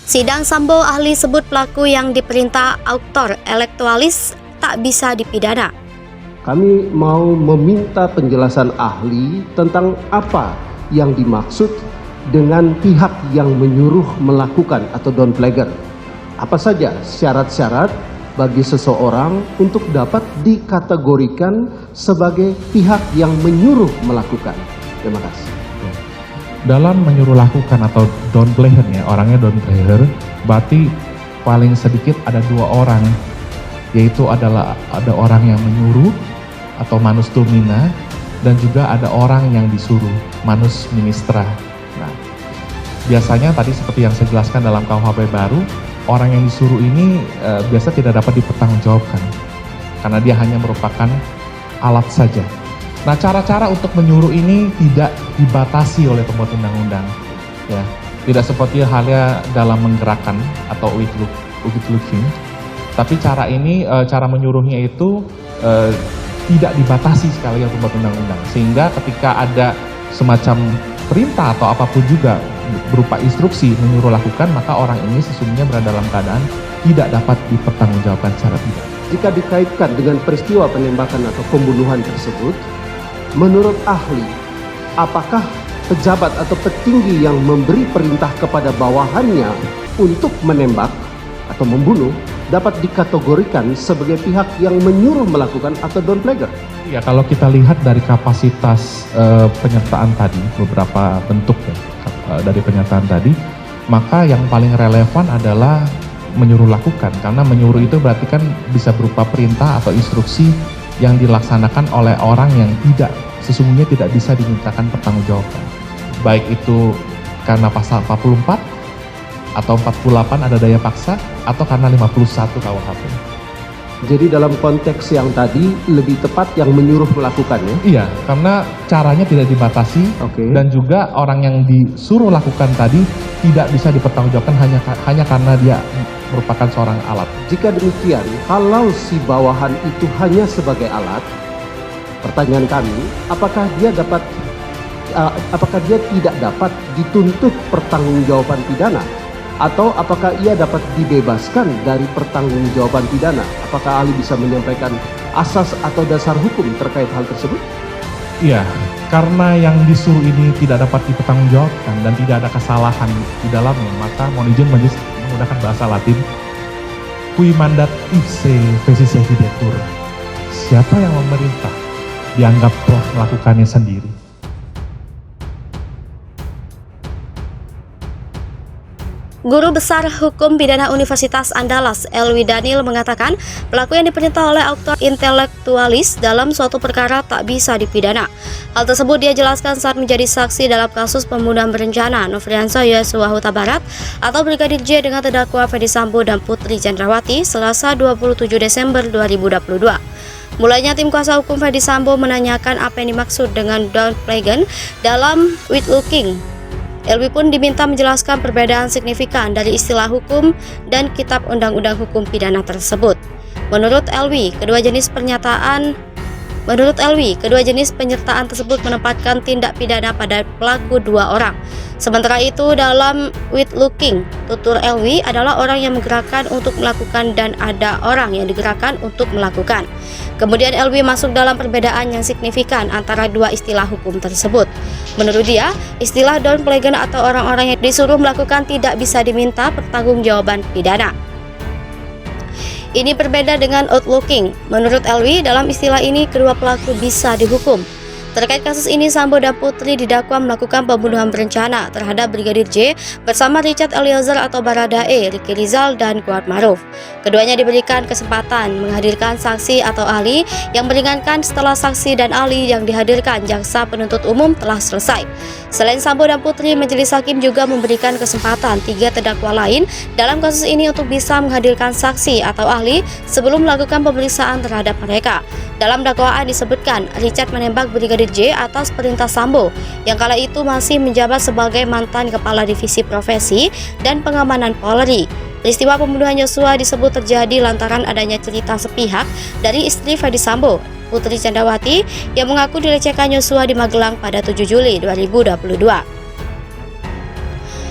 Sidang Sambo ahli sebut pelaku yang diperintah autor elektualis tak bisa dipidana. Kami mau meminta penjelasan ahli tentang apa yang dimaksud dengan pihak yang menyuruh melakukan atau downplagger. Apa saja syarat-syarat bagi seseorang untuk dapat dikategorikan sebagai pihak yang menyuruh melakukan. Terima kasih. Dalam menyuruh lakukan atau downplayer ya, orangnya downplayer, berarti paling sedikit ada dua orang, yaitu ada orang yang menyuruh atau manus domina, dan juga ada orang yang disuruh, manus ministra. Nah, biasanya tadi seperti yang saya jelaskan dalam KUHP baru, orang yang disuruh ini biasa tidak dapat dipertanggungjawabkan karena dia hanya merupakan alat saja. Nah, cara-cara untuk menyuruh ini tidak dibatasi oleh pembuat undang-undang, ya. Tidak seperti halnya dalam menggerakkan atau with looking, tapi cara ini, cara menyuruhnya itu tidak dibatasi sekali oleh pembuat undang-undang, sehingga ketika ada semacam perintah atau apapun juga berupa instruksi menyuruh lakukan, maka orang ini sesungguhnya berada dalam keadaan tidak dapat dipertanggungjawabkan secara pidana. Jika dikaitkan dengan peristiwa penembakan atau pembunuhan tersebut, menurut ahli, apakah pejabat atau petinggi yang memberi perintah kepada bawahannya untuk menembak atau membunuh dapat dikategorikan sebagai pihak yang menyuruh melakukan atau downplagger? Ya, kalau kita lihat dari kapasitas penyertaan tadi, beberapa bentuk ya, dari penyertaan tadi, maka yang paling relevan adalah menyuruh lakukan, karena menyuruh itu berarti kan bisa berupa perintah atau instruksi yang dilaksanakan oleh orang yang sesungguhnya tidak bisa dimintakan pertanggungjawaban. Baik itu karena pasal 44 atau 48 ada daya paksa, atau karena 51 KUHP. Jadi dalam konteks yang tadi lebih tepat yang menyuruh melakukannya? Iya, karena caranya tidak dibatasi, dan juga orang yang disuruh lakukan tadi tidak bisa dipertanggungjawabkan hanya karena dia merupakan seorang alat. Jika demikian, kalau si bawahan itu hanya sebagai alat, pertanyaan kami, apakah dia tidak dapat dituntut pertanggungjawaban pidana? Atau apakah ia dapat dibebaskan dari pertanggungjawaban pidana? Apakah ahli bisa menyampaikan asas atau dasar hukum terkait hal tersebut? Iya, karena yang disuruh ini tidak dapat dipertanggungjawabkan dan tidak ada kesalahan di dalamnya, maka mohon izin majelis menggunakan bahasa Latin, qui mandat ipse fecisse videtur. Siapa yang memerintah dianggap telah melakukannya sendiri. Guru Besar Hukum Pidana Universitas Andalas, Elwi Daniel, mengatakan pelaku yang diperintah oleh autor intelektualis dalam suatu perkara tak bisa dipidana. Hal tersebut dia jelaskan saat menjadi saksi dalam kasus pembunuhan berencana Nofriansah Yosua Huta Barat atau Brigadir J dengan terdakwa Ferdy Sambo dan Putri Chandrawati Selasa 27 Desember 2022. Mulanya tim kuasa hukum Ferdy Sambo menanyakan apa yang dimaksud dengan downplagging dalam with looking. Elwi pun diminta menjelaskan perbedaan signifikan dari istilah hukum dan kitab undang-undang hukum pidana tersebut. Menurut Elwi, kedua jenis penyertaan tersebut menempatkan tindak pidana pada pelaku dua orang. Sementara itu, dalam with looking, tutur Elwi adalah orang yang menggerakkan untuk melakukan dan ada orang yang digerakkan untuk melakukan. Kemudian Elwi masuk dalam perbedaan yang signifikan antara dua istilah hukum tersebut. Menurut dia, istilah downplagging atau orang-orang yang disuruh melakukan tidak bisa diminta pertanggungjawaban pidana. Ini berbeda dengan outlooking. Menurut Elwi, dalam istilah ini kedua pelaku bisa dihukum. Terkait kasus ini, Sambo dan Putri didakwa melakukan pembunuhan berencana terhadap Brigadir J bersama Richard Eliezer atau Baradae, Ricky Rizal, dan Kuat Maruf. Keduanya diberikan kesempatan menghadirkan saksi atau ahli yang meringankan setelah saksi dan ahli yang dihadirkan jaksa penuntut umum telah selesai. Selain Sambo dan Putri, majelis hakim juga memberikan kesempatan 3 terdakwa lain dalam kasus ini untuk bisa menghadirkan saksi atau ahli sebelum melakukan pemeriksaan terhadap mereka. Dalam dakwaan disebutkan Richard menembak Brigadir J atas perintah Sambo yang kala itu masih menjabat sebagai mantan Kepala Divisi Profesi dan Pengamanan Polri. Peristiwa pembunuhan Yosua disebut terjadi lantaran adanya cerita sepihak dari istri Ferdy Sambo, Putri Chandrawati, yang mengaku dilecehkan Yosua di Magelang pada 7 Juli 2022.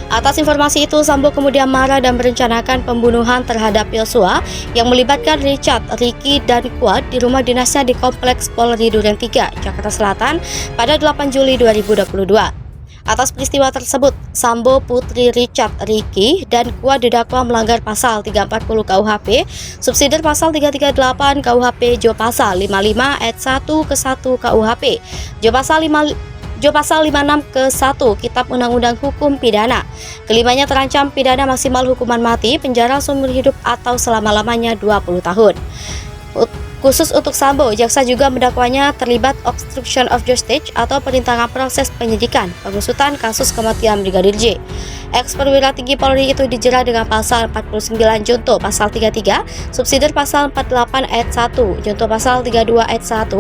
Atas informasi itu, Sambo kemudian marah dan merencanakan pembunuhan terhadap Yosua yang melibatkan Richard, Ricky, dan Kuat di rumah dinasnya di Kompleks Polri Duren 3, Jakarta Selatan pada 8 Juli 2022. Atas peristiwa tersebut, Sambo, Putri, Richard, Ricky, dan Kuat didakwa melanggar pasal 340 KUHP, subsidiar pasal 338 KUHP, Jo pasal 55 ayat 1 ke 1 KUHP, Jo pasal 56 ke 1 Kitab Undang-Undang Hukum Pidana. Kelimanya terancam pidana maksimal hukuman mati, penjara seumur hidup atau selama-lamanya 20 tahun. Khusus untuk Sambo, jaksa juga mendakwanya terlibat obstruction of justice atau perintangan proses penyidikan pengusutan kasus kematian Brigadir J. Ex-perwira tinggi Polri itu dijerat dengan pasal 49 junto pasal 33, subsidiar pasal 48 ayat 1, junto pasal 32 ayat 1,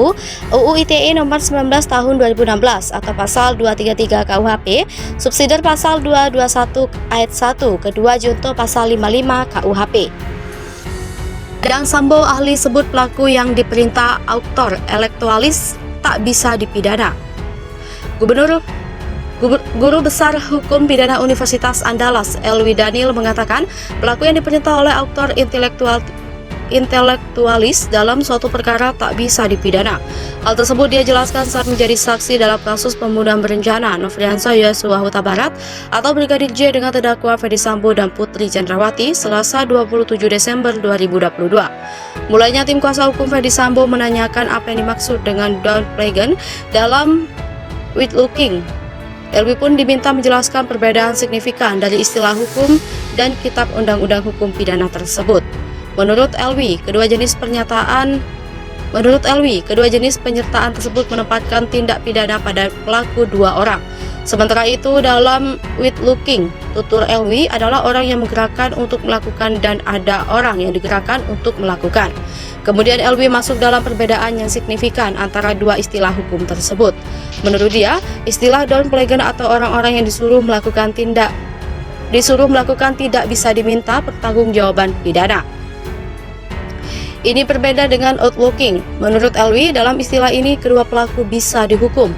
UU ITE nomor 19 tahun 2016 atau pasal 233 KUHP, subsidiar pasal 221 ayat 1, kedua junto pasal 55 KUHP. Dan Sambo ahli sebut pelaku yang diperintah autor elektoralis tak bisa dipidana. Guru Besar Hukum Pidana Universitas Andalas, Elwi Daniel mengatakan pelaku yang diperintah oleh autor intelektualis dalam suatu perkara tak bisa dipidana. Hal tersebut dia jelaskan saat menjadi saksi dalam kasus pembunuhan berencana Nofriansah Yosua Huta Barat atau Brigadir J dengan terdakwa Ferdy Sambo dan Putri Chandrawati Selasa 27 Desember 2022. Mulanya tim kuasa hukum Ferdy Sambo menanyakan apa yang dimaksud dengan downplaying dalam with looking. Elwi pun diminta menjelaskan perbedaan signifikan dari istilah hukum dan Kitab Undang-Undang Hukum Pidana tersebut. Menurut Elwi, kedua jenis penyertaan tersebut menempatkan tindak pidana pada pelaku dua orang. Sementara itu, dalam with looking, tutur Elwi adalah orang yang menggerakkan untuk melakukan dan ada orang yang digerakkan untuk melakukan. Kemudian Elwi masuk dalam perbedaan yang signifikan antara dua istilah hukum tersebut. Menurut dia, istilah downplaying atau orang-orang yang disuruh melakukan tidak bisa diminta pertanggungjawaban pidana. Ini berbeda dengan outlooking. Menurut Elwi, dalam istilah ini kedua pelaku bisa dihukum.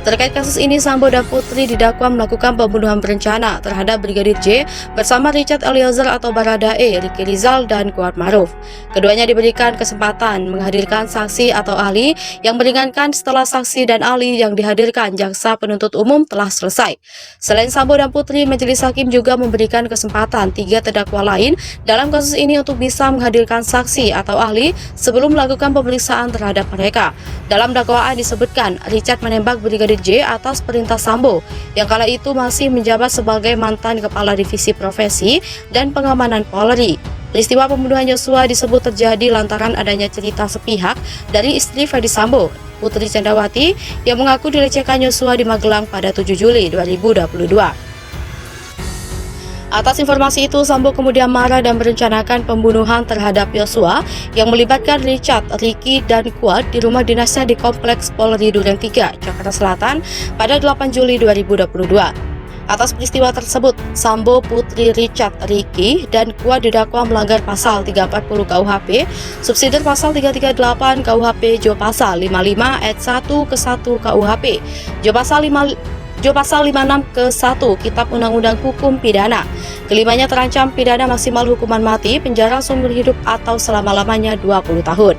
Terkait kasus ini, Sambo dan Putri didakwa melakukan pembunuhan berencana terhadap Brigadir J bersama Richard Eliezer atau Baradae, Ricky Rizal, dan Kuat Maruf. Keduanya diberikan kesempatan menghadirkan saksi atau ahli yang meringankan setelah saksi dan ahli yang dihadirkan jaksa penuntut umum telah selesai. Selain Sambo dan Putri, majelis hakim juga memberikan kesempatan 3 terdakwa lain dalam kasus ini untuk bisa menghadirkan saksi atau ahli sebelum melakukan pemeriksaan terhadap mereka. Dalam dakwaan disebutkan Richard menembak Brigadir J atas perintah Sambo yang kala itu masih menjabat sebagai mantan Kepala Divisi Profesi dan Pengamanan Polri. Peristiwa pembunuhan Yosua disebut terjadi lantaran adanya cerita sepihak dari istri Ferdy Sambo, Putri Chandrawati, yang mengaku dilecehkan Yosua di Magelang pada 7 Juli 2022. Atas informasi itu, Sambo kemudian marah dan merencanakan pembunuhan terhadap Yosua yang melibatkan Richard, Ricky, dan Kuat di rumah dinasnya di Kompleks Polri Duren 3, Jakarta Selatan pada 8 Juli 2022. Atas peristiwa tersebut, Sambo, Putri, Richard, Ricky, dan Kuat didakwa melanggar pasal 340 KUHP, subsidiar pasal 338 KUHP, Jo pasal 55 ayat 1 ke 1 KUHP, Jo pasal 56 ke 1 Kitab Undang-Undang Hukum Pidana. Kelimanya terancam pidana maksimal hukuman mati, penjara seumur hidup atau selama-lamanya 20 tahun.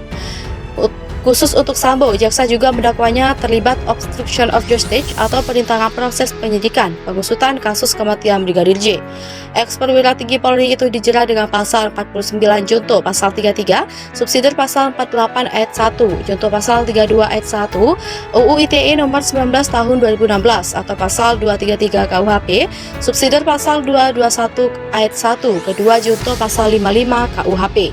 Khusus untuk Sambo, jaksa juga mendakwanya terlibat obstruction of justice atau perintangan proses penyidikan pengusutan kasus kematian Brigadir J. Ex-perwira tinggi Polri itu dijerat dengan pasal 49 junto pasal 33, subsidiar pasal 48 ayat 1, junto pasal 32 ayat 1, UU ITE nomor 19 tahun 2016 atau pasal 233 KUHP, subsidiar pasal 221 ayat 1, kedua junto pasal 55 KUHP.